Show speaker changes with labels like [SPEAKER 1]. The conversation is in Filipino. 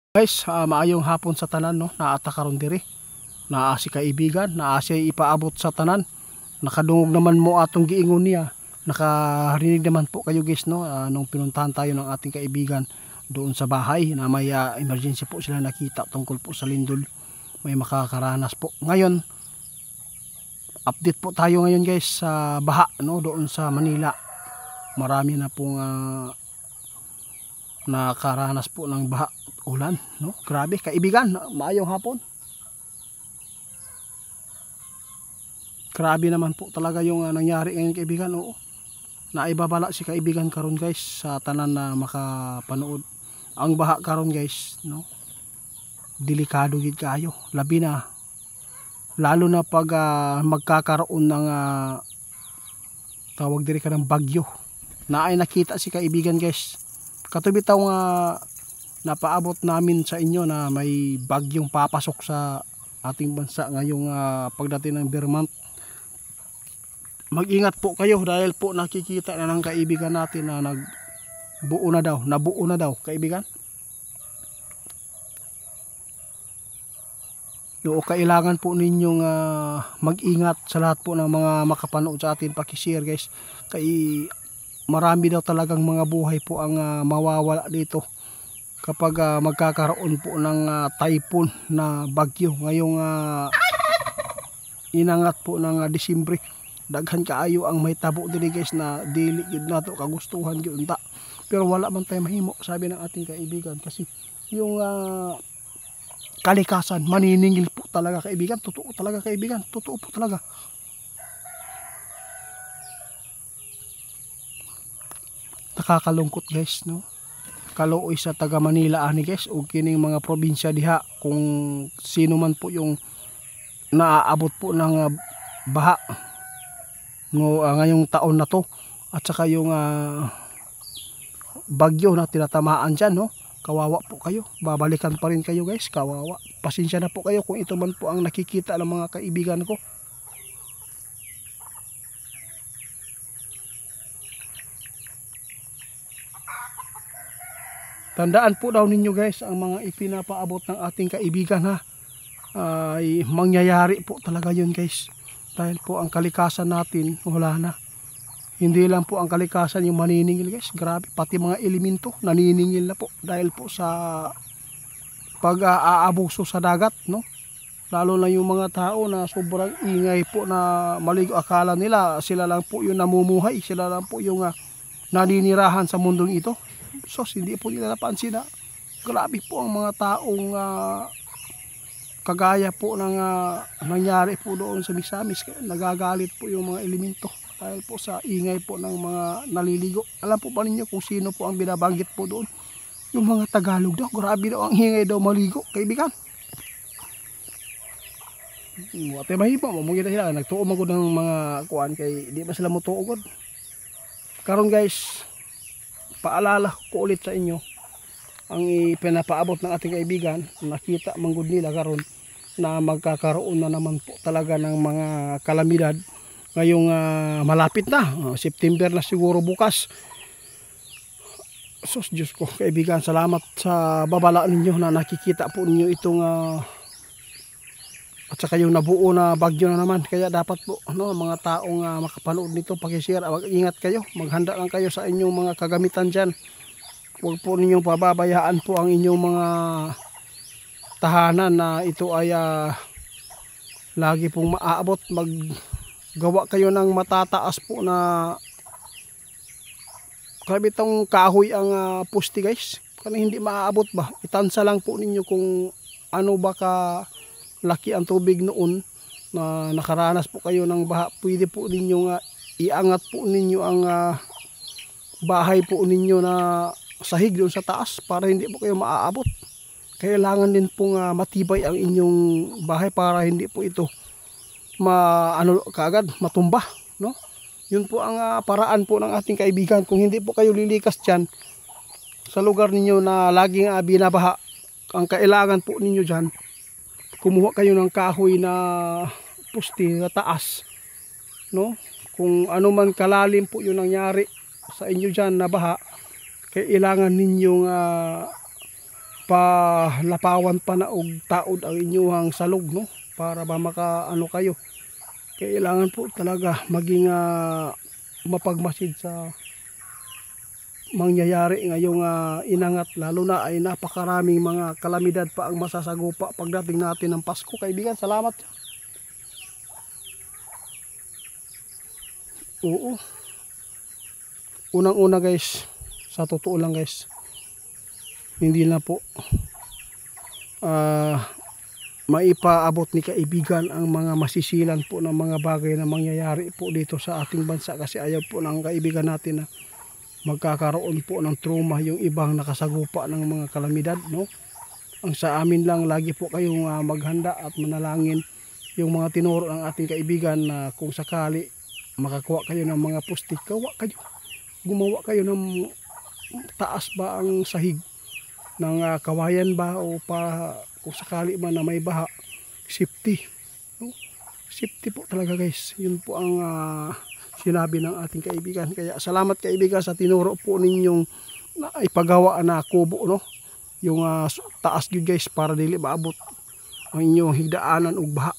[SPEAKER 1] Guys, maayong hapon sa tanan, no? Naata karon diri. Naa si kaibigan, naa siya ipaabot sa tanan. Nakadungog naman mo atong giingon niya. Nakarinig naman po kayo guys, no? Nung pinuntahan tayo ng ating kaibigan doon sa bahay na may emergency po sila nakita tungkol po sa lindol. May makakaranas po. Ngayon, update po tayo ngayon guys sa baha, no? Doon sa Manila. Marami na pong nakaranas po ng baha, ulan, no? Grabe kaibigan, maayong hapon. Grabe naman po talaga yung nangyari ngayon kaibigan. Oo, naibabala si kaibigan karon guys sa tanan na makapanood. Ang baha karon guys, no? Delikado gid kayo, labi na lalo na pag magkakaroon ng tawag diri ka ng bagyo. Naay nakita si kaibigan guys. Katubi taw nga napaabot namin sa inyo na may bagyong papasok sa ating bansa ngayong pagdating ng Vermont. Mag-ingat po kayo dahil po nakikita na ng kaibigan natin na nabuo na daw kaibigan. So, kailangan po ninyong mag-ingat sa lahat po ng mga makapanood sa atin. Paki-share guys. Marami daw talagang mga buhay po ang mawawala dito kapag magkakaroon po ng typhoon na bagyo ngayong inangat po ng Disyembre. Daghan kaayo ang may tabo dili guys na dili gyud nato kagustuhan gyud unta. Pero wala man tay mahimo sabi ng ating kaibigan kasi yung kalikasan maniningil po talaga kaibigan. Totoo talaga kaibigan, totoo po talaga. Nakakalungkot guys, no? Kaluoy sa taga Manila ani guys o kining mga probinsya diha kung sino man po yung naaabot po ng baha no, ngayong taon na to at saka yung bagyo na tinatamaan dyan, no? Kawawa po kayo, babalikan pa rin kayo guys, kawawa. Pasensya na po kayo kung ito man po ang nakikita ng mga kaibigan ko. Tandaan po daw ninyo guys, ang mga ipinapaabot ng ating kaibigan ay mangyayari po talaga yun guys. Dahil po ang kalikasan natin wala na. Hindi lang po ang kalikasan yung maniningil guys. Grabe, pati mga elemento naniningil na po. Dahil po sa pag-aabuso sa dagat, no? Lalo na yung mga tao na sobrang ingay po na maligo. Akala nila sila lang po yung namumuhay. Sila lang po yung naninirahan sa mundong ito. So hindi po nila napansin na grabe po ang mga taong kagaya po ng nangyari po doon sa Misamis. Nagagalit po yung mga elemento dahil po sa ingay po ng mga naliligo. Alam po ba ninyo kung sino po ang binabanggit po doon? Yung mga Tagalog daw. Grabe daw ang ingay daw maligo kaibigan. Wate mahipa mamugin na sila nagtuo magod ng mga kuan kay di ba sila mo tuugod. Karon guys, paalala ko ulit sa inyo ang ipinapaabot ng ating kaibigan. Nakita manggod nila karon na magkakaroon na naman po talaga ng mga kalamidad ngayong malapit na September na siguro bukas. Sus Diyos ko kaibigan, salamat sa babala ninyo na nakikita po ninyo itong at saka yung nabuo na bagyo na naman. Kaya dapat po no, mga taong makapanood nito paki-share, ingat kayo, maghanda lang kayo sa inyong mga kagamitan dyan. Huwag po ninyong pababayaan po ang inyong mga tahanan na ito ay lagi pong maaabot. Maggawa kayo ng matataas po na grabe itong kahoy ang pusti guys, kasi hindi maaabot ba. Itansa lang po ninyo kung ano ba ka laki ang tubig noon na nakaranas po kayo ng baha. Pwede po ninyo iangat po ninyo ang bahay po ninyo na sahig doon sa taas para hindi po kayo maaabot. Kailangan din pong matibay ang inyong bahay para hindi po ito kaagad matumba, no? Yun po ang paraan po ng ating kaibigan. Kung hindi po kayo lilikas dyan sa lugar ninyo na laging binabaha, ang kailangan po ninyo dyan, kumuha kayo ng kahoy na pusti na taas, no? Kung ano man kalalim po yung nangyari sa inyo dyan na baha, kailangan ninyong ipalapawan pa na og taod ang inyong salog, no, para ba makaano kayo. Kailangan po talaga maging mapagmasid sa mangyayari ngayong inangat, lalo na ay napakaraming mga kalamidad pa ang masasagupa pagdating natin ng Pasko. Kaibigan, salamat. Oo, unang-una guys, sa totoo lang guys, hindi na po maipaabot ni kaibigan ang mga masisilan po ng mga bagay na mangyayari po dito sa ating bansa, kasi ayaw po ng kaibigan natin na magkakaroon po ng trauma yung ibang nakasagupa ng mga kalamidad, no. Ang sa amin lang, lagi po kayong maghanda at manalangin yung mga tinuro ng ating kaibigan na kung sakali makakuha kayo ng mga pustik, gumawa kayo ng taas ba ang sahig ng kawayan ba, o para kung sakali man na may baha, safety, no? Safety po talaga guys, yun po ang sinabi ng ating kaibigan. Kaya salamat kaibigan sa tinuro po ninyong ipagawa na kubo, no, yung taas yun guys, para dili maabot ang inyong higdaanan ug baha.